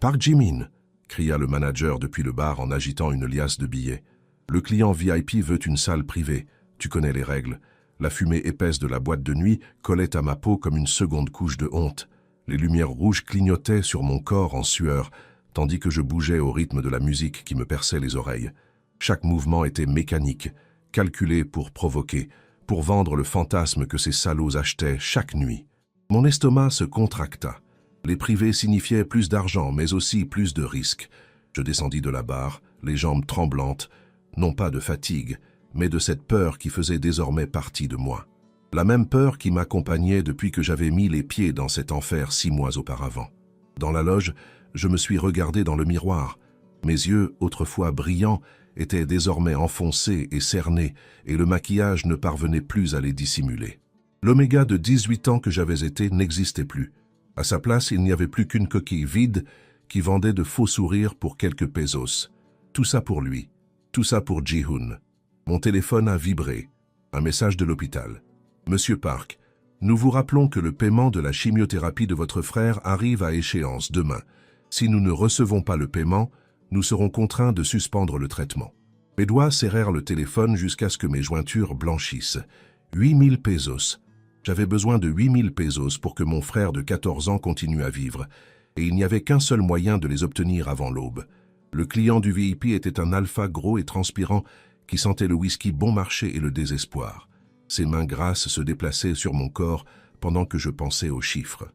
Park Jimin, cria le manager depuis le bar en agitant une liasse de billets. Le client VIP veut une salle privée. Tu connais les règles. La fumée épaisse de la boîte de nuit collait à ma peau comme une seconde couche de honte. Les lumières rouges clignotaient sur mon corps en sueur, tandis que je bougeais au rythme de la musique qui me perçait les oreilles. Chaque mouvement était mécanique, calculé pour provoquer, pour vendre le fantasme que ces salauds achetaient chaque nuit. Mon estomac se contracta. Les privés signifiaient plus d'argent, mais aussi plus de risques. Je descendis de la barre, les jambes tremblantes, non pas de fatigue, mais de cette peur qui faisait désormais partie de moi. La même peur qui m'accompagnait depuis que j'avais mis les pieds dans cet enfer 6 mois auparavant. Dans la loge, je me suis regardé dans le miroir. Mes yeux, autrefois brillants, étaient désormais enfoncés et cernés, et le maquillage ne parvenait plus à les dissimuler. L'Oméga de 18 ans que j'avais été n'existait plus. À sa place, il n'y avait plus qu'une coquille vide qui vendait de faux sourires pour quelques pesos. Tout ça pour lui. Tout ça pour Ji-hoon. Mon téléphone a vibré. Un message de l'hôpital. Monsieur Park, nous vous rappelons que le paiement de la chimiothérapie de votre frère arrive à échéance demain. Si nous ne recevons pas le paiement, nous serons contraints de suspendre le traitement. Mes doigts serrèrent le téléphone jusqu'à ce que mes jointures blanchissent. 8000 pesos. J'avais besoin de 8000 pesos pour que mon frère de 14 ans continue à vivre, et il n'y avait qu'un seul moyen de les obtenir avant l'aube. Le client du VIP était un alpha gros et transpirant qui sentait le whisky bon marché et le désespoir. Ses mains grasses se déplaçaient sur mon corps pendant que je pensais aux chiffres.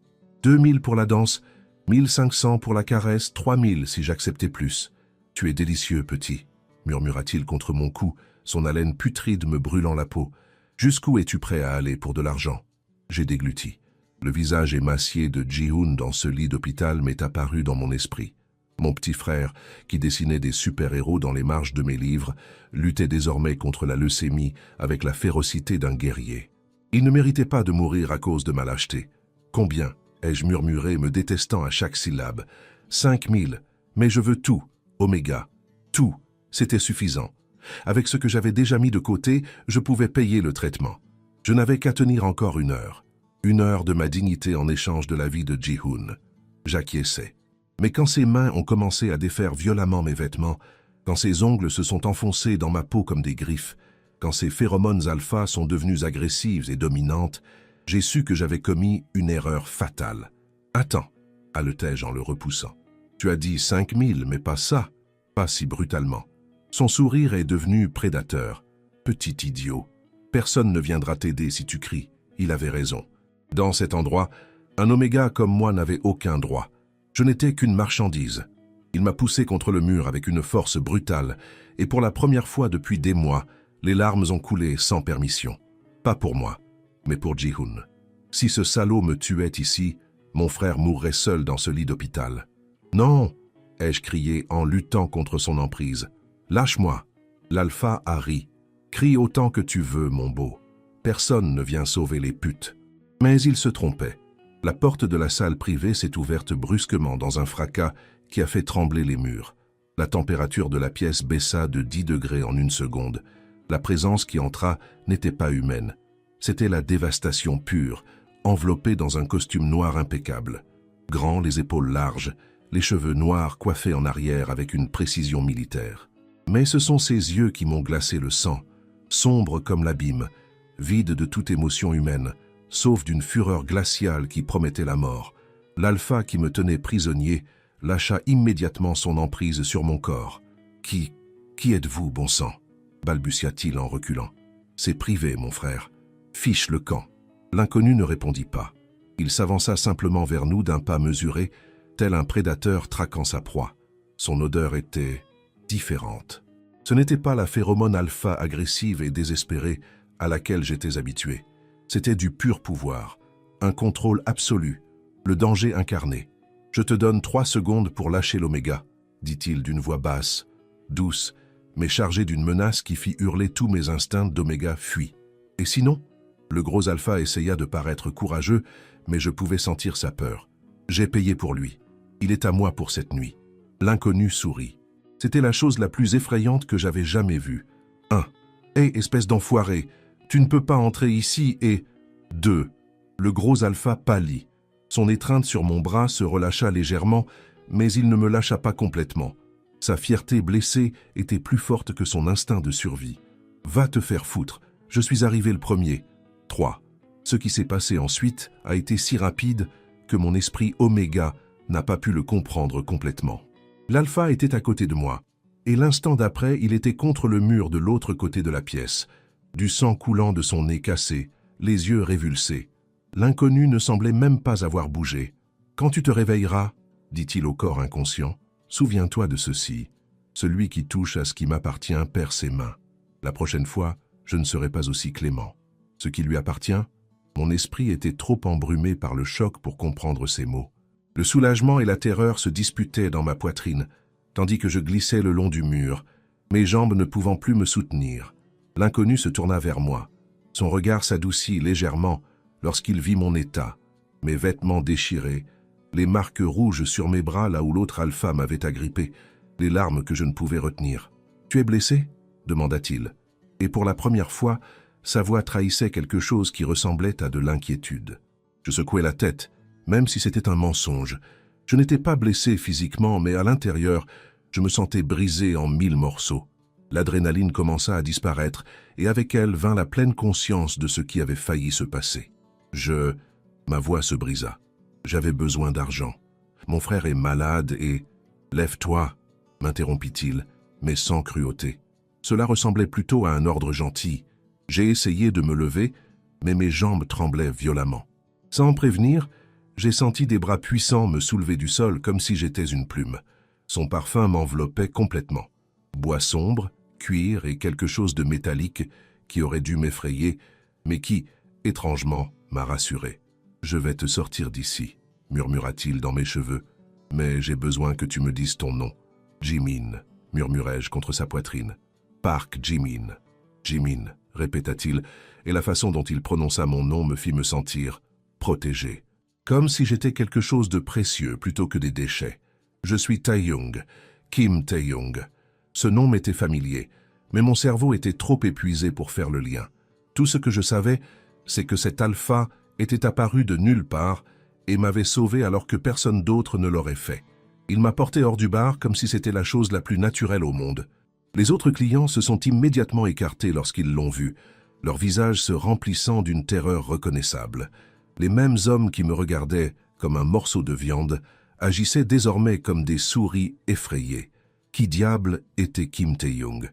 2000 pour la danse, 1500 pour la caresse, 3000 si j'acceptais plus. « Tu es délicieux, petit », murmura-t-il contre mon cou, son haleine putride me brûlant la peau. « Jusqu'où es-tu prêt à aller pour de l'argent ?» J'ai dégluti. Le visage émacié de Ji-hoon dans ce lit d'hôpital m'est apparu dans mon esprit. Mon petit frère, qui dessinait des super-héros dans les marges de mes livres, luttait désormais contre la leucémie avec la férocité d'un guerrier. Il ne méritait pas de mourir à cause de ma lâcheté. « Combien ?» ai-je murmuré, me détestant à chaque syllabe. 5000, mais je veux tout, Oméga. Tout, c'était suffisant. Avec ce que j'avais déjà mis de côté, je pouvais payer le traitement. Je n'avais qu'à tenir encore 1 heure. 1 heure de ma dignité en échange de la vie de Ji-hoon. J'acquiesçais. Mais quand ses mains ont commencé à défaire violemment mes vêtements, quand ses ongles se sont enfoncés dans ma peau comme des griffes, quand ses phéromones alpha sont devenues agressives et dominantes, j'ai su que j'avais commis une erreur fatale. « Attends » haletai-je en le repoussant. « Tu as dit 5000, mais pas ça, pas si brutalement. » Son sourire est devenu prédateur. « Petit idiot, personne ne viendra t'aider si tu cries. » Il avait raison. Dans cet endroit, un Oméga comme moi n'avait aucun droit. Je n'étais qu'une marchandise. Il m'a poussé contre le mur avec une force brutale, et pour la première fois depuis des mois, les larmes ont coulé sans permission. Pas pour moi, mais pour Ji-hoon. Si ce salaud me tuait ici, mon frère mourrait seul dans ce lit d'hôpital. « Non !» ai-je crié en luttant contre son emprise. « Lâche-moi !» L'alpha a ri. « Crie autant que tu veux, mon beau. Personne ne vient sauver les putes. » Mais il se trompait. La porte de la salle privée s'est ouverte brusquement dans un fracas qui a fait trembler les murs. La température de la pièce baissa de 10 degrés en 1 seconde. La présence qui entra n'était pas humaine. C'était la dévastation pure, enveloppée dans un costume noir impeccable. Grand, les épaules larges, les cheveux noirs coiffés en arrière avec une précision militaire. Mais ce sont ses yeux qui m'ont glacé le sang, sombres comme l'abîme, vides de toute émotion humaine, sauf d'une fureur glaciale qui promettait la mort. L'alpha qui me tenait prisonnier lâcha immédiatement son emprise sur mon corps. « Qui êtes-vous, bon sang ?» balbutia-t-il en reculant. « C'est privé, mon frère. Fiche le camp. » L'inconnu ne répondit pas. Il s'avança simplement vers nous d'un pas mesuré, tel un prédateur traquant sa proie. Son odeur était différente. Ce n'était pas la phéromone alpha agressive et désespérée à laquelle j'étais habitué. C'était du pur pouvoir, un contrôle absolu, le danger incarné. « Je te donne 3 secondes pour lâcher l'Oméga, » dit-il d'une voix basse, douce, mais chargée d'une menace qui fit hurler tous mes instincts d'Oméga fuis. « Et sinon ?» Le gros alpha essaya de paraître courageux, mais je pouvais sentir sa peur. « J'ai payé pour lui. Il est à moi pour cette nuit. » L'inconnu sourit. C'était la chose la plus effrayante que j'avais jamais vue. 1. « Hé, espèce d'enfoiré, tu ne peux pas entrer ici et... » 2. Le gros alpha pâlit. Son étreinte sur mon bras se relâcha légèrement, mais il ne me lâcha pas complètement. Sa fierté blessée était plus forte que son instinct de survie. « Va te faire foutre, je suis arrivé le premier. » 3. Ce qui s'est passé ensuite a été si rapide que mon esprit oméga n'a pas pu le comprendre complètement. L'alpha était à côté de moi, et l'instant d'après, il était contre le mur de l'autre côté de la pièce, du sang coulant de son nez cassé, les yeux révulsés. L'inconnu ne semblait même pas avoir bougé. « Quand tu te réveilleras, dit-il au corps inconscient, souviens-toi de ceci. Celui qui touche à ce qui m'appartient perd ses mains. La prochaine fois, je ne serai pas aussi clément. Ce qui lui appartient, mon esprit était trop embrumé par le choc pour comprendre ces mots. Le soulagement et la terreur se disputaient dans ma poitrine, tandis que je glissais le long du mur, mes jambes ne pouvant plus me soutenir. L'inconnu se tourna vers moi. Son regard s'adoucit légèrement lorsqu'il vit mon état, mes vêtements déchirés, les marques rouges sur mes bras là où l'autre alpha m'avait agrippé, les larmes que je ne pouvais retenir. « Tu es blessé ?» demanda-t-il. Et pour la première fois, sa voix trahissait quelque chose qui ressemblait à de l'inquiétude. Je secouai la tête, même si c'était un mensonge. Je n'étais pas blessé physiquement, mais à l'intérieur, je me sentais brisé en 1000 morceaux. L'adrénaline commença à disparaître, et avec elle vint la pleine conscience de ce qui avait failli se passer. Ma voix se brisa. J'avais besoin d'argent. Mon frère est malade et... « Lève-toi » m'interrompit-il, mais sans cruauté. Cela ressemblait plutôt à un ordre gentil. J'ai essayé de me lever, mais mes jambes tremblaient violemment. Sans prévenir, j'ai senti des bras puissants me soulever du sol comme si j'étais une plume. Son parfum m'enveloppait complètement. Bois sombre, cuir et quelque chose de métallique qui aurait dû m'effrayer, mais qui, étrangement, m'a rassuré. « Je vais te sortir d'ici » murmura-t-il dans mes cheveux. « Mais j'ai besoin que tu me dises ton nom. »« Jimin » murmurai-je contre sa poitrine. « Park Jimin. »« Jimin » répéta-t-il, et la façon dont il prononça mon nom me fit me sentir protégé. Comme si j'étais quelque chose de précieux plutôt que des déchets. Je suis Tae-young, Kim Tae-young. Ce nom m'était familier, mais mon cerveau était trop épuisé pour faire le lien. Tout ce que je savais, c'est que cet alpha était apparu de nulle part et m'avait sauvé alors que personne d'autre ne l'aurait fait. Il m'a porté hors du bar comme si c'était la chose la plus naturelle au monde. Les autres clients se sont immédiatement écartés lorsqu'ils l'ont vu, leur visage se remplissant d'une terreur reconnaissable. Les mêmes hommes qui me regardaient comme un morceau de viande agissaient désormais comme des souris effrayées. Qui diable était Kim Tae-young?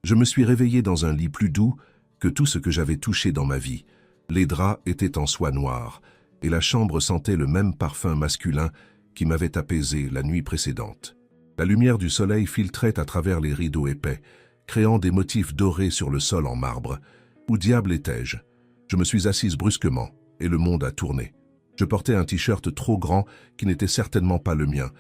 Je me suis réveillé dans un lit plus doux que tout ce que j'avais touché dans ma vie. Les draps étaient en soie noire, et la chambre sentait le même parfum masculin qui m'avait apaisé la nuit précédente. La lumière du soleil filtrait à travers les rideaux épais, créant des motifs dorés sur le sol en marbre. Où diable étais-je? Je me suis assise brusquement, et le monde a tourné. Je portais un t-shirt trop grand qui n'était certainement pas le mien,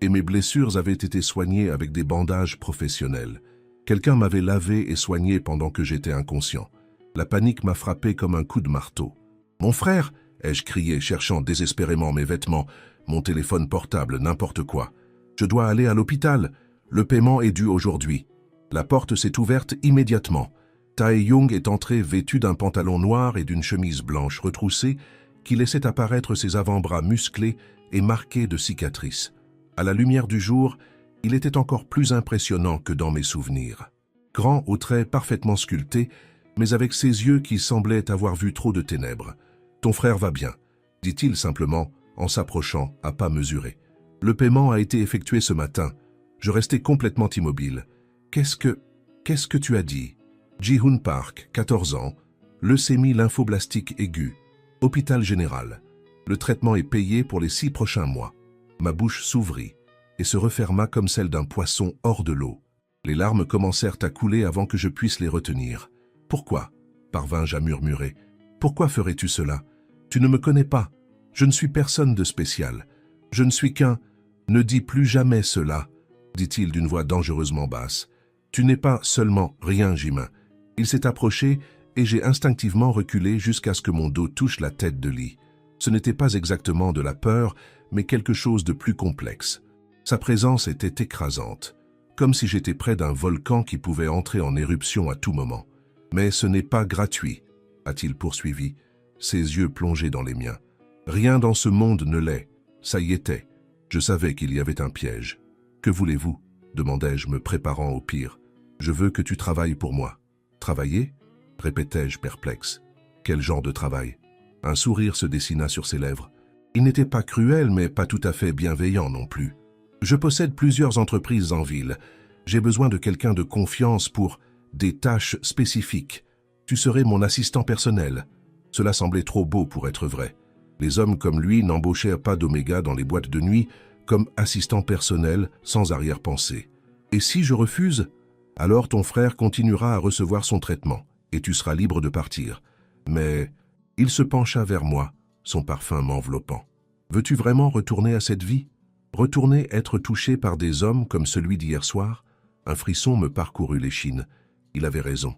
et mes blessures avaient été soignées avec des bandages professionnels. Quelqu'un m'avait lavé et soigné pendant que j'étais inconscient. La panique m'a frappé comme un coup de marteau. « Mon frère !» ai-je crié, cherchant désespérément mes vêtements, mon téléphone portable, n'importe quoi. « Je dois aller à l'hôpital. Le paiement est dû aujourd'hui. » La porte s'est ouverte immédiatement. Tae-young est entré vêtu d'un pantalon noir et d'une chemise blanche retroussée qui laissait apparaître ses avant-bras musclés et marqués de cicatrices. À la lumière du jour, il était encore plus impressionnant que dans mes souvenirs. Grand aux traits parfaitement sculptés, mais avec ses yeux qui semblaient avoir vu trop de ténèbres. « Ton frère va bien », dit-il simplement en s'approchant à pas mesurés. « Le paiement a été effectué ce matin. » Je restais complètement immobile. « Qu'est-ce que tu as dit ?» Ji-hoon Park, 14 ans, leucémie lymphoblastique aiguë, hôpital général. Le traitement est payé pour les 6 prochains mois. Ma bouche s'ouvrit et se referma comme celle d'un poisson hors de l'eau. Les larmes commencèrent à couler avant que je puisse les retenir. « Pourquoi ?» parvins-je à murmurer. « Pourquoi ferais-tu cela? Tu ne me connais pas. Je ne suis personne de spécial. Je ne suis qu'un... » « Ne dis plus jamais cela, » dit-il d'une voix dangereusement basse. « Tu n'es pas seulement rien, Jimin. » Il s'est approché et j'ai instinctivement reculé jusqu'à ce que mon dos touche la tête de Lee. Ce n'était pas exactement de la peur, mais quelque chose de plus complexe. Sa présence était écrasante, comme si j'étais près d'un volcan qui pouvait entrer en éruption à tout moment. « Mais ce n'est pas gratuit, » a-t-il poursuivi, ses yeux plongés dans les miens. « Rien dans ce monde ne l'est, ça y était. Je savais qu'il y avait un piège. « Que voulez-vous » demandai-je, me préparant au pire. « Je veux que tu travailles pour moi. »« Travailler » répétai-je perplexe. « Quel genre de travail ?» Un sourire se dessina sur ses lèvres. Il n'était pas cruel, mais pas tout à fait bienveillant non plus. « Je possède plusieurs entreprises en ville. J'ai besoin de quelqu'un de confiance pour des tâches spécifiques. Tu serais mon assistant personnel. » Cela semblait trop beau pour être vrai. Les hommes comme lui n'embauchaient pas d'Oméga dans les boîtes de nuit comme assistant personnel sans arrière-pensée. « Et si je refuse ? Alors ton frère continuera à recevoir son traitement et tu seras libre de partir. » Mais il se pencha vers moi, son parfum m'enveloppant. « Veux-tu vraiment retourner à cette vie ? Retourner être touché par des hommes comme celui d'hier soir ?» Un frisson me parcourut l'échine. Il avait raison.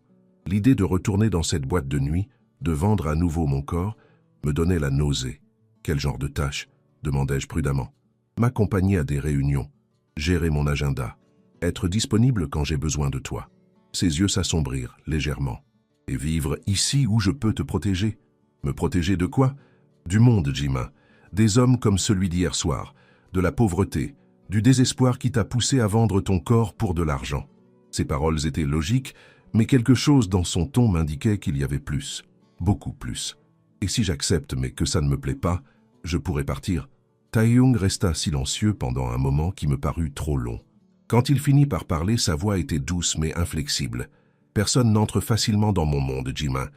L'idée de retourner dans cette boîte de nuit, de vendre à nouveau mon corps, me donnait la nausée. « Quel genre de tâche ?» demandai-je prudemment. « M'accompagner à des réunions, gérer mon agenda, être disponible quand j'ai besoin de toi. » Ses yeux s'assombrirent légèrement. « Et vivre ici où je peux te protéger ?» Me protéger de quoi? Du monde, Jima. Des hommes comme celui d'hier soir, de la pauvreté, du désespoir qui t'a poussé à vendre ton corps pour de l'argent. Ces paroles étaient logiques, mais quelque chose dans son ton m'indiquait qu'il y avait plus, beaucoup plus. Et si j'accepte mais que ça ne me plaît pas, je pourrais partir. Tae-Young resta silencieux pendant un moment qui me parut trop long. Quand il finit par parler, sa voix était douce mais inflexible. Personne n'entre facilement dans mon monde, Jima,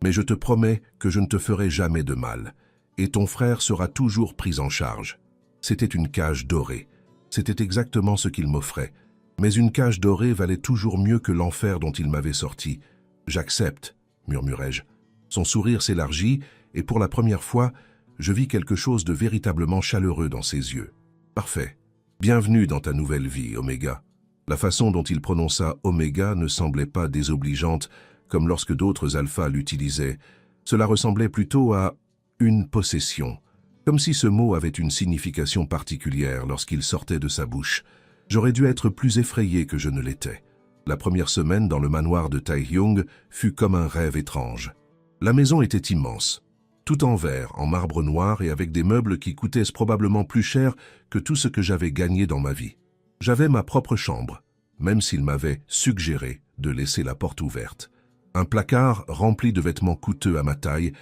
mais je te promets que je ne te ferai jamais de mal. Et ton frère sera toujours pris en charge. C'était une cage dorée. C'était exactement ce qu'il m'offrait. Mais une cage dorée valait toujours mieux que l'enfer dont il m'avait sorti. « J'accepte », murmurai-je. Son sourire s'élargit et pour la première fois, je vis quelque chose de véritablement chaleureux dans ses yeux. « Parfait. Bienvenue dans ta nouvelle vie, Oméga. » La façon dont il prononça Oméga ne semblait pas désobligeante comme lorsque d'autres alphas l'utilisaient. Cela ressemblait plutôt à une possession, comme si ce mot avait une signification particulière lorsqu'il sortait de sa bouche. J'aurais dû être plus effrayé que je ne l'étais. La première semaine dans le manoir de Tae-Hyung fut comme un rêve étrange. La maison était immense, tout en verre, en marbre noir et avec des meubles qui coûtaient probablement plus cher que tout ce que j'avais gagné dans ma vie. J'avais ma propre chambre, même s'il m'avait suggéré de laisser la porte ouverte. Un placard rempli de vêtements coûteux à ma taille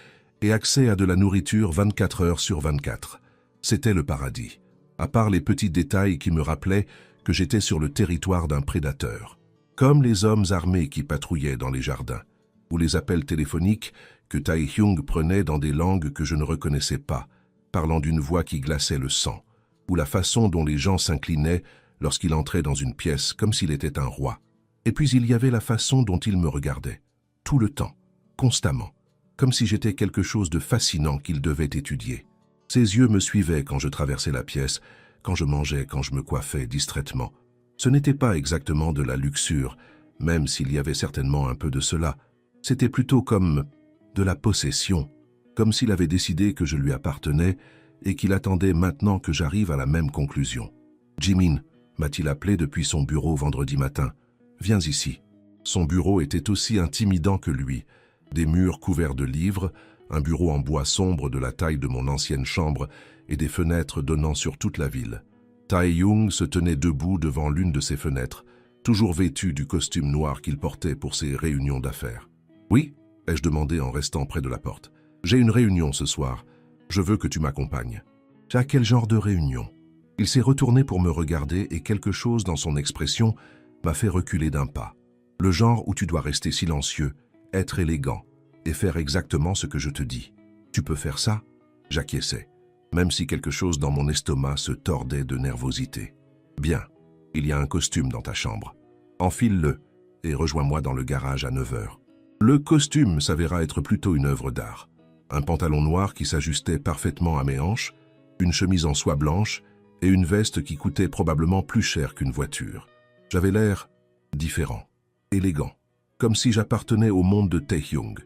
et accès à de la nourriture 24 heures sur 24. C'était le paradis, à part les petits détails qui me rappelaient que j'étais sur le territoire d'un prédateur. Comme les hommes armés qui patrouillaient dans les jardins, ou les appels téléphoniques que Tae-Hyung prenait dans des langues que je ne reconnaissais pas, parlant d'une voix qui glaçait le sang, ou la façon dont les gens s'inclinaient lorsqu'il entrait dans une pièce comme s'il était un roi. Et puis il y avait la façon dont il me regardait, tout le temps, constamment, comme si j'étais quelque chose de fascinant qu'il devait étudier. Ses yeux me suivaient quand je traversais la pièce, quand je mangeais, quand je me coiffais distraitement. Ce n'était pas exactement de la luxure, même s'il y avait certainement un peu de cela. C'était plutôt comme de la possession, comme s'il avait décidé que je lui appartenais et qu'il attendait maintenant que j'arrive à la même conclusion. « Jimin », m'a-t-il appelé depuis son bureau vendredi matin. « Viens ici. » Son bureau était aussi intimidant que lui. Des murs couverts de livres, un bureau en bois sombre de la taille de mon ancienne chambre et des fenêtres donnant sur toute la ville. Tae-Hyung se tenait debout devant l'une de ses fenêtres, toujours vêtu du costume noir qu'il portait pour ses réunions d'affaires. « Oui ?» ai-je demandé en restant près de la porte. « J'ai une réunion ce soir. Je veux que tu m'accompagnes. »« À quel genre de réunion ?» Il s'est retourné pour me regarder et quelque chose dans son expression m'a fait reculer d'un pas. Le genre où tu dois rester silencieux, être élégant et faire exactement ce que je te dis. Tu peux faire ça? J'acquiesçais, même si quelque chose dans mon estomac se tordait de nervosité. Bien, il y a un costume dans ta chambre. Enfile-le et rejoins-moi dans le garage à 9 heures. Le costume s'avéra être plutôt une œuvre d'art. Un pantalon noir qui s'ajustait parfaitement à mes hanches, une chemise en soie blanche et une veste qui coûtait probablement plus cher qu'une voiture. J'avais l'air différent, élégant, comme si j'appartenais au monde de Tae-Hyung.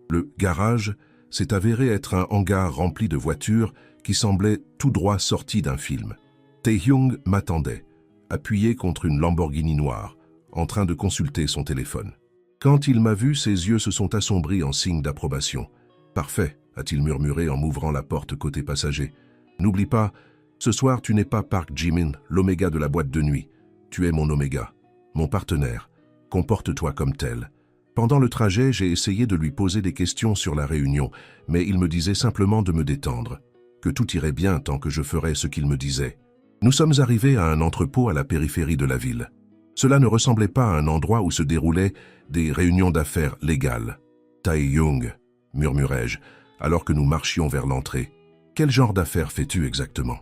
Le garage s'est avéré être un hangar rempli de voitures qui semblaient tout droit sorties d'un film. Tae-Hyung m'attendait, appuyé contre une Lamborghini noire, en train de consulter son téléphone. Quand il m'a vu, ses yeux se sont assombris en signe d'approbation. « Parfait », a-t-il murmuré en m'ouvrant la porte côté passager. « N'oublie pas, Ce soir, tu n'es pas Park Ji-min, l'oméga de la boîte de nuit. Tu es mon oméga, mon partenaire. Comporte-toi comme tel. » Pendant le trajet, j'ai essayé de lui poser des questions sur la réunion, mais il me disait simplement de me détendre, que tout irait bien tant que je ferais ce qu'il me disait. Nous sommes arrivés à un entrepôt à la périphérie de la ville. Cela ne ressemblait pas à un endroit où se déroulaient des réunions d'affaires légales. « Tae-young, murmurai-je, alors que nous marchions vers l'entrée. Quel genre d'affaires fais-tu exactement ?»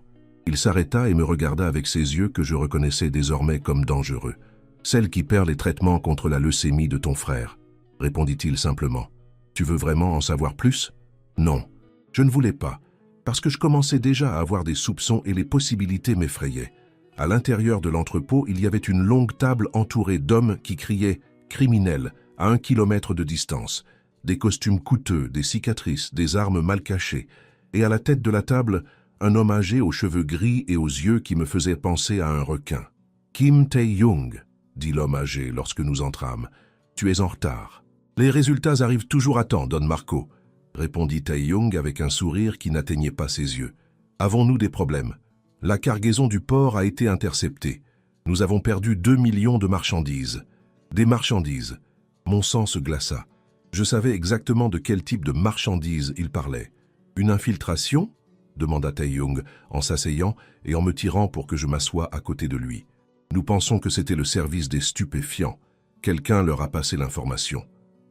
Il s'arrêta et me regarda avec ses yeux que je reconnaissais désormais comme dangereux. « Celle qui perd les traitements contre la leucémie de ton frère, » répondit-il simplement. « Tu veux vraiment en savoir plus ?» Non, je ne voulais pas, parce que je commençais déjà à avoir des soupçons et les possibilités m'effrayaient. À l'intérieur de l'entrepôt, il y avait une longue table entourée d'hommes qui criaient « criminels » à 1 kilomètre de distance. Des costumes coûteux, des cicatrices, des armes mal cachées. Et à la tête de la table, un homme âgé aux cheveux gris et aux yeux qui me faisait penser à un requin. « Kim Tae-young, » dit l'homme âgé lorsque nous entrâmes. « Tu es en retard. »« Les résultats arrivent toujours à temps, Don Marco, » répondit Tae-young avec un sourire qui n'atteignait pas ses yeux. « Avons-nous des problèmes ? La cargaison du port a été interceptée. Nous avons perdu 2 millions de marchandises. » Des marchandises. Mon sang se glaça. Je savais exactement de quel type de marchandises il parlait. « Une infiltration ?» demanda Tae-young en s'asseyant et en me tirant pour que je m'assoie à côté de lui. « Nous pensons que c'était le service des stupéfiants. Quelqu'un leur a passé l'information. »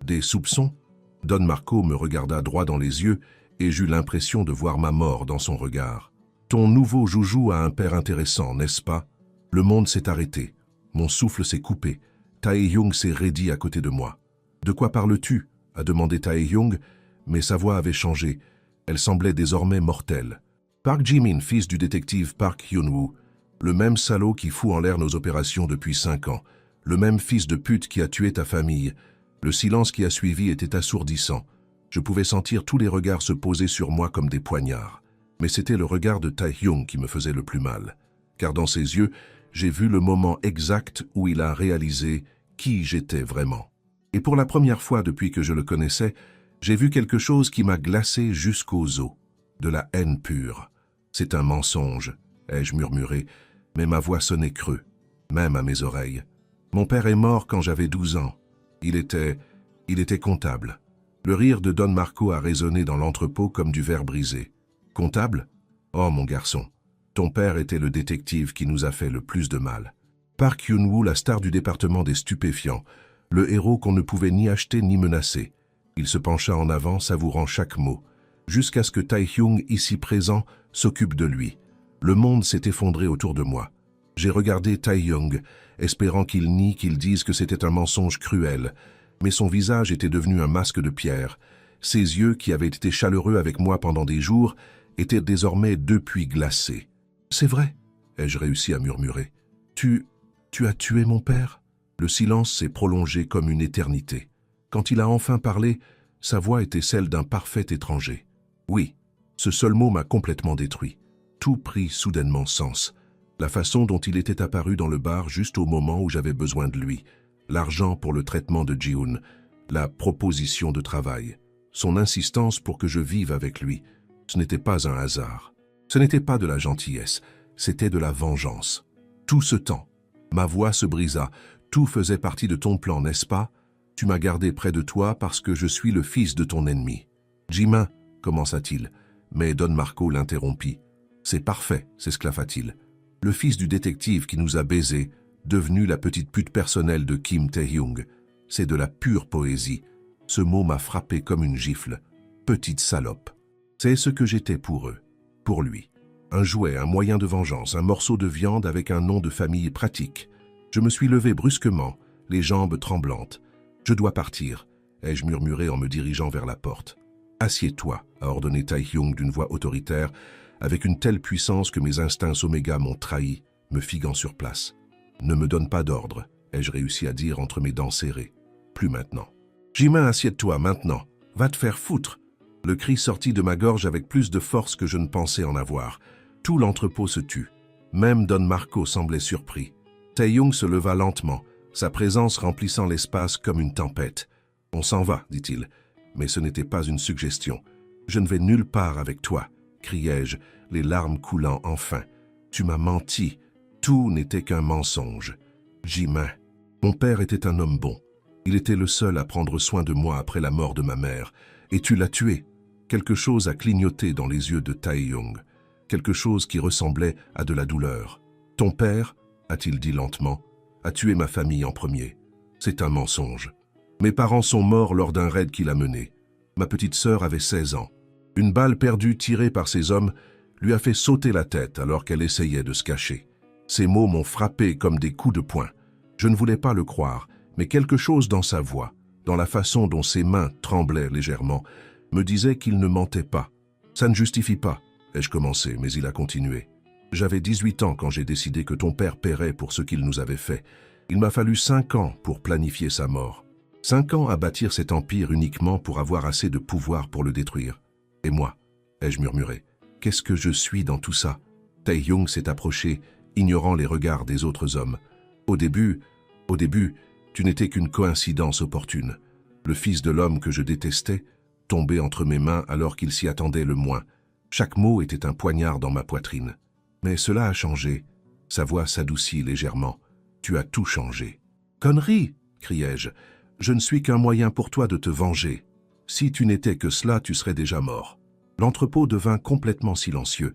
Des soupçons? Don Marco me regarda droit dans les yeux et j'eus l'impression de voir ma mort dans son regard. « Ton nouveau joujou a un père intéressant, n'est-ce pas? » Le monde s'est arrêté. Mon souffle s'est coupé. Tae-young s'est raidi à côté de moi. « De quoi parles-tu » a demandé Tae-young, mais sa voix avait changé. Elle semblait désormais mortelle. « Park Ji-min, fils du détective Park Hyun-woo, le même salaud qui fout en l'air nos opérations depuis 5 ans, le même fils de pute qui a tué ta famille. » Le silence qui a suivi était assourdissant. Je pouvais sentir tous les regards se poser sur moi comme des poignards. Mais c'était le regard de Tae-young qui me faisait le plus mal. Car dans ses yeux, j'ai vu le moment exact où il a réalisé qui j'étais vraiment. Et pour la première fois depuis que je le connaissais, j'ai vu quelque chose qui m'a glacé jusqu'aux os. De la haine pure. « C'est un mensonge », ai-je murmuré, mais ma voix sonnait creux, même à mes oreilles. Mon père est mort quand j'avais 12 ans. Il était comptable. Le rire de Don Marco a résonné dans l'entrepôt comme du verre brisé. Comptable? Oh mon garçon, ton père était le détective qui nous a fait le plus de mal. Park Hyun-woo, la star du département des stupéfiants, le héros qu'on ne pouvait ni acheter ni menacer. Il se pencha en avant, savourant chaque mot, jusqu'à ce que Tae-young, ici présent, s'occupe de lui. Le monde s'est effondré autour de moi. J'ai regardé Tae-young, espérant qu'il nie, qu'il dise que c'était un mensonge cruel. Mais son visage était devenu un masque de pierre. Ses yeux, qui avaient été chaleureux avec moi pendant des jours, étaient désormais depuis glacés. « C'est vrai » ai-je réussi à murmurer. « Tu as tué mon père ?» Le silence s'est prolongé comme une éternité. Quand il a enfin parlé, sa voix était celle d'un parfait étranger. Oui, ce seul mot m'a complètement détruit. Tout prit soudainement sens. La façon dont il était apparu dans le bar juste au moment où j'avais besoin de lui, l'argent pour le traitement de Ji-hoon, la proposition de travail, son insistance pour que je vive avec lui, ce n'était pas un hasard. Ce n'était pas de la gentillesse, c'était de la vengeance. Tout ce temps, ma voix se brisa, tout faisait partie de ton plan, n'est-ce pas? Tu m'as gardé près de toi parce que je suis le fils de ton ennemi. Jimin, commença-t-il, mais Don Marco l'interrompit. C'est parfait, s'esclaffa-t-il. Le fils du détective qui nous a baisés, devenu la petite pute personnelle de Kim Tae-young. C'est de la pure poésie. Ce mot m'a frappé comme une gifle. Petite salope. C'est ce que j'étais pour eux, pour lui. Un jouet, un moyen de vengeance, un morceau de viande avec un nom de famille pratique. Je me suis levé brusquement, les jambes tremblantes. « Je dois partir », ai-je murmuré en me dirigeant vers la porte. « Assieds-toi », a ordonné Tae-young d'une voix autoritaire, avec une telle puissance que mes instincts oméga m'ont trahi, me figuant sur place. « Ne me donne pas d'ordre », ai-je réussi à dire entre mes dents serrées. « Plus maintenant. »« Jimin, assieds-toi maintenant. Va te faire foutre !» Le cri sortit de ma gorge avec plus de force que je ne pensais en avoir. Tout l'entrepôt se tut. Même Don Marco semblait surpris. Tae-young se leva lentement, sa présence remplissant l'espace comme une tempête. « On s'en va, dit-il. » Mais ce n'était pas une suggestion. « Je ne vais nulle part avec toi. » criai-je, les larmes coulant enfin. Tu m'as menti. Tout n'était qu'un mensonge. Jimin. Mon père était un homme bon. Il était le seul à prendre soin de moi après la mort de ma mère. Et tu l'as tué. Quelque chose a clignoté dans les yeux de Tae-young. Quelque chose qui ressemblait à de la douleur. Ton père, a-t-il dit lentement, a tué ma famille en premier. C'est un mensonge. Mes parents sont morts lors d'un raid qu'il a mené. Ma petite sœur avait 16 ans. Une balle perdue tirée par ces hommes lui a fait sauter la tête alors qu'elle essayait de se cacher. Ces mots m'ont frappé comme des coups de poing. Je ne voulais pas le croire, mais quelque chose dans sa voix, dans la façon dont ses mains tremblaient légèrement, me disait qu'il ne mentait pas. Ça ne justifie pas, ai-je commencé, mais il a continué. J'avais 18 ans quand j'ai décidé que ton père paierait pour ce qu'il nous avait fait. Il m'a fallu 5 ans pour planifier sa mort. 5 ans à bâtir cet empire uniquement pour avoir assez de pouvoir pour le détruire. Et moi, ai-je murmuré, qu'est-ce que je suis dans tout ça? Tae-young s'est approché, ignorant les regards des autres hommes. Au début, tu n'étais qu'une coïncidence opportune. Le fils de l'homme que je détestais, tombé entre mes mains alors qu'il s'y attendait le moins. Chaque mot était un poignard dans ma poitrine. Mais cela a changé. Sa voix s'adoucit légèrement. Tu as tout changé. Connerie, criai-je. Je ne suis qu'un moyen pour toi de te venger. Si tu n'étais que cela, tu serais déjà mort. L'entrepôt devint complètement silencieux.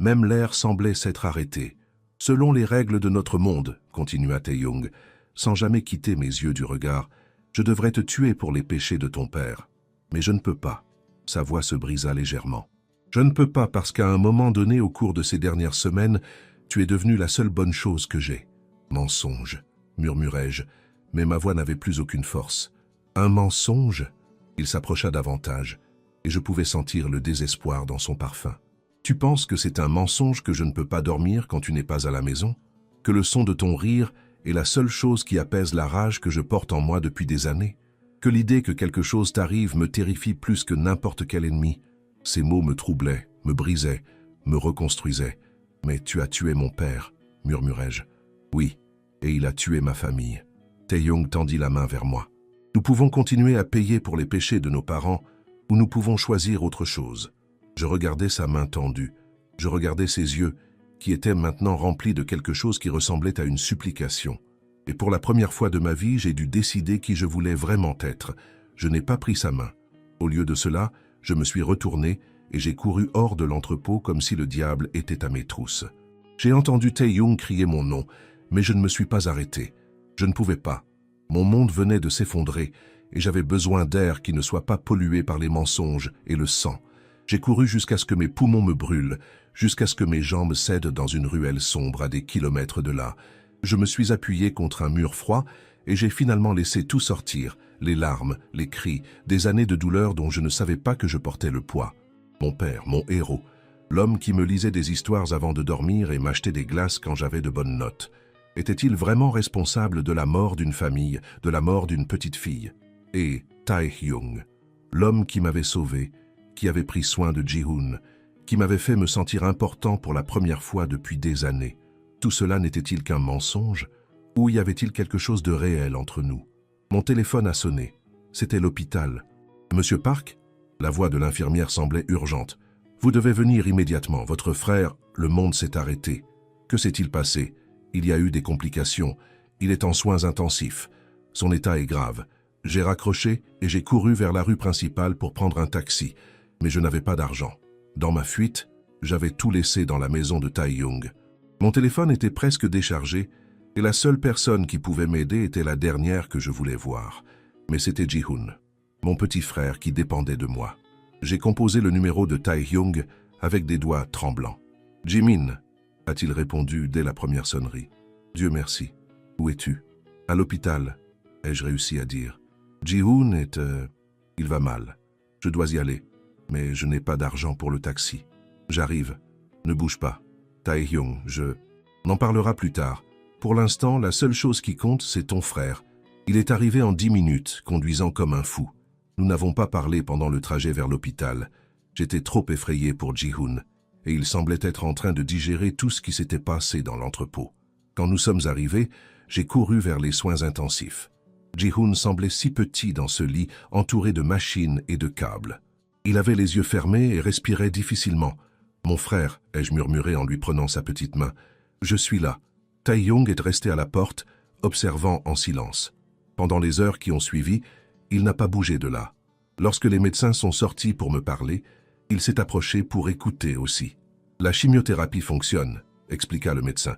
Même l'air semblait s'être arrêté. Selon les règles de notre monde, continua Tae-young, sans jamais quitter mes yeux du regard, je devrais te tuer pour les péchés de ton père. Mais je ne peux pas. Sa voix se brisa légèrement. Je ne peux pas parce qu'à un moment donné au cours de ces dernières semaines, tu es devenue la seule bonne chose que j'ai. Mensonge, murmurai-je, mais ma voix n'avait plus aucune force. Un mensonge? Il s'approcha davantage, et je pouvais sentir le désespoir dans son parfum. Tu penses que c'est un mensonge que je ne peux pas dormir quand tu n'es pas à la maison? Que le son de ton rire est la seule chose qui apaise la rage que je porte en moi depuis des années? Que l'idée que quelque chose t'arrive me terrifie plus que n'importe quel ennemi? Ces mots me troublaient, me brisaient, me reconstruisaient. Mais tu as tué mon père, murmurai-je. Oui, et il a tué ma famille. Tae-young tendit la main vers moi. Nous pouvons continuer à payer pour les péchés de nos parents, ou nous pouvons choisir autre chose. Je regardais sa main tendue. Je regardais ses yeux, qui étaient maintenant remplis de quelque chose qui ressemblait à une supplication. Et pour la première fois de ma vie, j'ai dû décider qui je voulais vraiment être. Je n'ai pas pris sa main. Au lieu de cela, je me suis retourné et j'ai couru hors de l'entrepôt comme si le diable était à mes trousses. J'ai entendu Tae-young crier mon nom, mais je ne me suis pas arrêté. Je ne pouvais pas. Mon monde venait de s'effondrer et j'avais besoin d'air qui ne soit pas pollué par les mensonges et le sang. J'ai couru jusqu'à ce que mes poumons me brûlent, jusqu'à ce que mes jambes cèdent dans une ruelle sombre à des kilomètres de là. Je me suis appuyé contre un mur froid et j'ai finalement laissé tout sortir, les larmes, les cris, des années de douleur dont je ne savais pas que je portais le poids. Mon père, mon héros, l'homme qui me lisait des histoires avant de dormir et m'achetait des glaces quand j'avais de bonnes notes. Était-il vraiment responsable de la mort d'une famille, de la mort d'une petite fille? Et Tae-young, l'homme qui m'avait sauvé, qui avait pris soin de Ji-hoon, qui m'avait fait me sentir important pour la première fois depuis des années. Tout cela n'était-il qu'un mensonge? Ou y avait-il quelque chose de réel entre nous? Mon téléphone a sonné. C'était l'hôpital. « Monsieur Park ?» La voix de l'infirmière semblait urgente. « Vous devez venir immédiatement. Votre frère, le monde s'est arrêté. Que s'est-il passé? Il y a eu des complications. Il est en soins intensifs. Son état est grave. » J'ai raccroché et j'ai couru vers la rue principale pour prendre un taxi, mais je n'avais pas d'argent. Dans ma fuite, j'avais tout laissé dans la maison de Tae-young. Mon téléphone était presque déchargé et la seule personne qui pouvait m'aider était la dernière que je voulais voir. Mais c'était Ji-hoon, mon petit frère qui dépendait de moi. J'ai composé le numéro de Tae-young avec des doigts tremblants. « Jimin » a-t-il répondu dès la première sonnerie. « Dieu merci. Où es-tu »« À l'hôpital » ai-je réussi à dire. Ji-hoon est... il va mal. Je dois y aller, mais je n'ai pas d'argent pour le taxi. J'arrive. Ne bouge pas. Tae-young, On en parlera plus tard. Pour l'instant, la seule chose qui compte, c'est ton frère. Il est arrivé en 10 minutes, conduisant comme un fou. Nous n'avons pas parlé pendant le trajet vers l'hôpital. J'étais trop effrayé pour Ji-hoon, et il semblait être en train de digérer tout ce qui s'était passé dans l'entrepôt. Quand nous sommes arrivés, j'ai couru vers les soins intensifs. Ji-hoon semblait si petit dans ce lit, entouré de machines et de câbles. Il avait les yeux fermés et respirait difficilement. Mon frère, ai-je murmuré en lui prenant sa petite main. Je suis là. Tae-yong est resté à la porte, observant en silence. Pendant les heures qui ont suivi, il n'a pas bougé de là. Lorsque les médecins sont sortis pour me parler, il s'est approché pour écouter aussi. La chimiothérapie fonctionne, expliqua le médecin,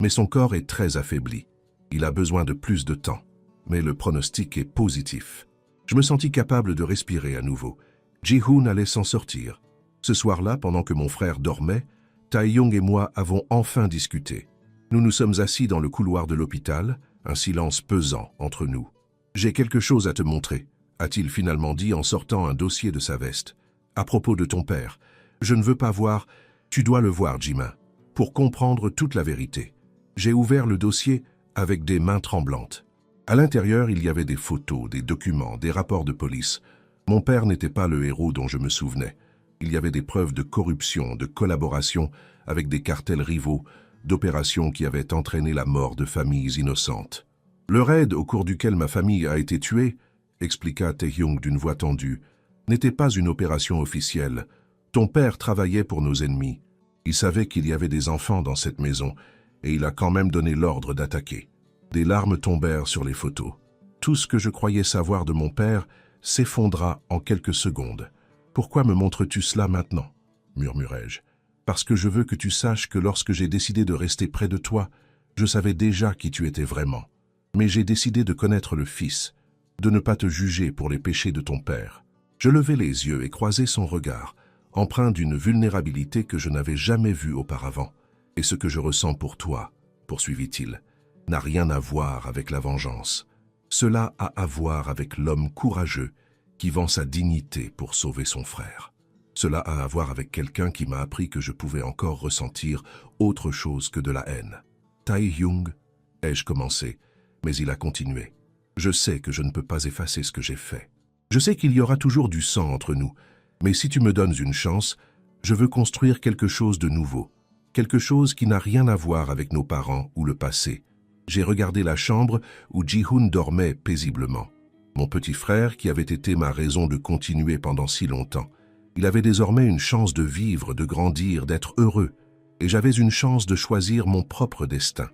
mais son corps est très affaibli. Il a besoin de plus de temps, mais le pronostic est positif. Je me sentis capable de respirer à nouveau. Ji-hoon allait s'en sortir. Ce soir-là, pendant que mon frère dormait, Tae-yong et moi avons enfin discuté. Nous nous sommes assis dans le couloir de l'hôpital, un silence pesant entre nous. « J'ai quelque chose à te montrer », a-t-il finalement dit en sortant un dossier de sa veste. « À propos de ton père, je ne veux pas voir, tu dois le voir, Jimin, pour comprendre toute la vérité. » J'ai ouvert le dossier avec des mains tremblantes. À l'intérieur, il y avait des photos, des documents, des rapports de police. Mon père n'était pas le héros dont je me souvenais. Il y avait des preuves de corruption, de collaboration avec des cartels rivaux, d'opérations qui avaient entraîné la mort de familles innocentes. Le raid au cours duquel ma famille a été tuée, expliqua Tae-yong d'une voix tendue, n'était pas une opération officielle. Ton père travaillait pour nos ennemis. Il savait qu'il y avait des enfants dans cette maison et il a quand même donné l'ordre d'attaquer. Des larmes tombèrent sur les photos. Tout ce que je croyais savoir de mon père s'effondra en quelques secondes. « Pourquoi me montres-tu cela maintenant ?» murmurai-je. « Parce que je veux que tu saches que lorsque j'ai décidé de rester près de toi, je savais déjà qui tu étais vraiment. Mais j'ai décidé de connaître le Fils, de ne pas te juger pour les péchés de ton père. » Je levai les yeux et croisai son regard, empreint d'une vulnérabilité que je n'avais jamais vue auparavant. « Et ce que je ressens pour toi, poursuivit-il, n'a rien à voir avec la vengeance. Cela a à voir avec l'homme courageux qui vend sa dignité pour sauver son frère. Cela a à voir avec quelqu'un qui m'a appris que je pouvais encore ressentir autre chose que de la haine. Tae-yong, ai-je commencé, mais il a continué. Je sais que je ne peux pas effacer ce que j'ai fait. Je sais qu'il y aura toujours du sang entre nous, mais si tu me donnes une chance, je veux construire quelque chose de nouveau, quelque chose qui n'a rien à voir avec nos parents ou le passé. J'ai regardé la chambre où Ji-hoon dormait paisiblement. Mon petit frère, qui avait été ma raison de continuer pendant si longtemps. Il avait désormais une chance de vivre, de grandir, d'être heureux, et j'avais une chance de choisir mon propre destin.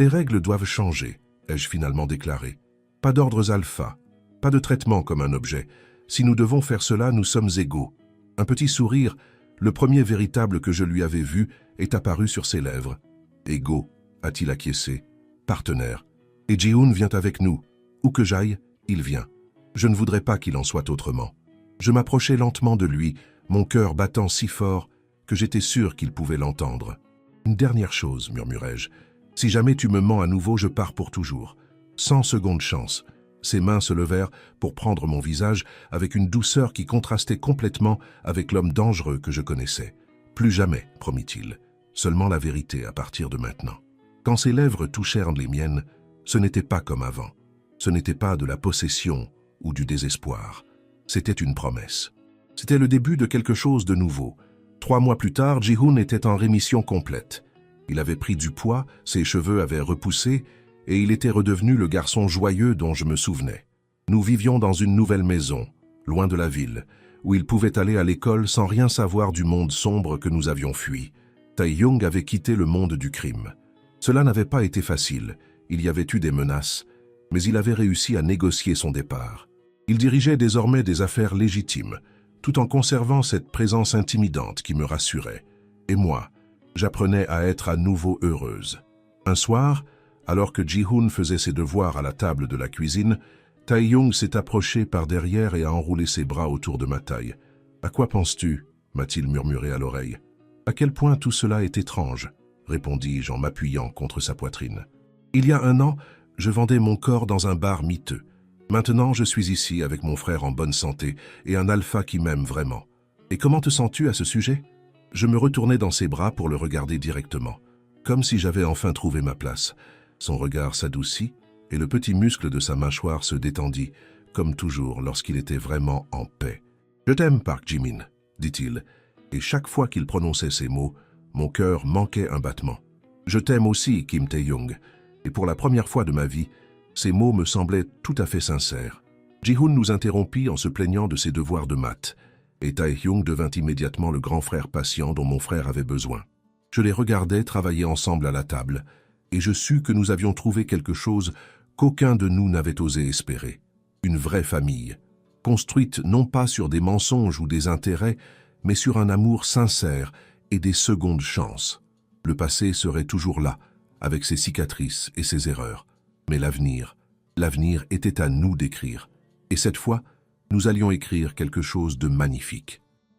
Les règles doivent changer, ai-je finalement déclaré. Pas d'ordres alpha, pas de traitement comme un objet. Si nous devons faire cela, nous sommes égaux. Un petit sourire, le premier véritable que je lui avais vu, est apparu sur ses lèvres. Égaux, a-t-il acquiescé. Partenaire. Et Ji-hoon vient avec nous. Où que j'aille, il vient. Je ne voudrais pas qu'il en soit autrement. Je m'approchai lentement de lui, mon cœur battant si fort que j'étais sûr qu'il pouvait l'entendre. « Une dernière chose, murmurai-je. Si jamais tu me mens à nouveau, je pars pour toujours. 100 secondes chance. » Ses mains se levèrent pour prendre mon visage avec une douceur qui contrastait complètement avec l'homme dangereux que je connaissais. « Plus jamais, promit-il. Seulement la vérité à partir de maintenant. » Quand ses lèvres touchèrent les miennes, ce n'était pas comme avant. Ce n'était pas de la possession ou du désespoir. C'était une promesse. C'était le début de quelque chose de nouveau. 3 mois plus tard, Ji-hoon était en rémission complète. Il avait pris du poids, ses cheveux avaient repoussé, et il était redevenu le garçon joyeux dont je me souvenais. Nous vivions dans une nouvelle maison, loin de la ville, où il pouvait aller à l'école sans rien savoir du monde sombre que nous avions fui. Tae-yong avait quitté le monde du crime. Cela n'avait pas été facile, il y avait eu des menaces, mais il avait réussi à négocier son départ. Il dirigeait désormais des affaires légitimes, tout en conservant cette présence intimidante qui me rassurait. Et moi, j'apprenais à être à nouveau heureuse. Un soir, alors que Ji-hoon faisait ses devoirs à la table de la cuisine, Tae-yong s'est approché par derrière et a enroulé ses bras autour de ma taille. « À quoi penses-tu » m'a-t-il murmuré à l'oreille. « À quel point tout cela est étrange » répondis-je en m'appuyant contre sa poitrine. « Il y a 1 an, je vendais mon corps dans un bar miteux. Maintenant, je suis ici avec mon frère en bonne santé et un alpha qui m'aime vraiment. Et comment te sens-tu à ce sujet ?» Je me retournai dans ses bras pour le regarder directement, comme si j'avais enfin trouvé ma place. Son regard s'adoucit et le petit muscle de sa mâchoire se détendit, comme toujours lorsqu'il était vraiment en paix. « Je t'aime, Park Ji-min, dit-il, et chaque fois qu'il prononçait ces mots, mon cœur manquait un battement. Je t'aime aussi, Kim Tae-yong, et pour la première fois de ma vie, ces mots me semblaient tout à fait sincères. Ji-hoon nous interrompit en se plaignant de ses devoirs de maths. Et Tae-hyung devint immédiatement le grand frère patient dont mon frère avait besoin. Je les regardais travailler ensemble à la table, et je sus que nous avions trouvé quelque chose qu'aucun de nous n'avait osé espérer. Une vraie famille, construite non pas sur des mensonges ou des intérêts, mais sur un amour sincère et des secondes chances. Le passé serait toujours là, avec ses cicatrices et ses erreurs. Mais l'avenir était à nous d'écrire. Et cette fois, nous allions écrire quelque chose de magnifique.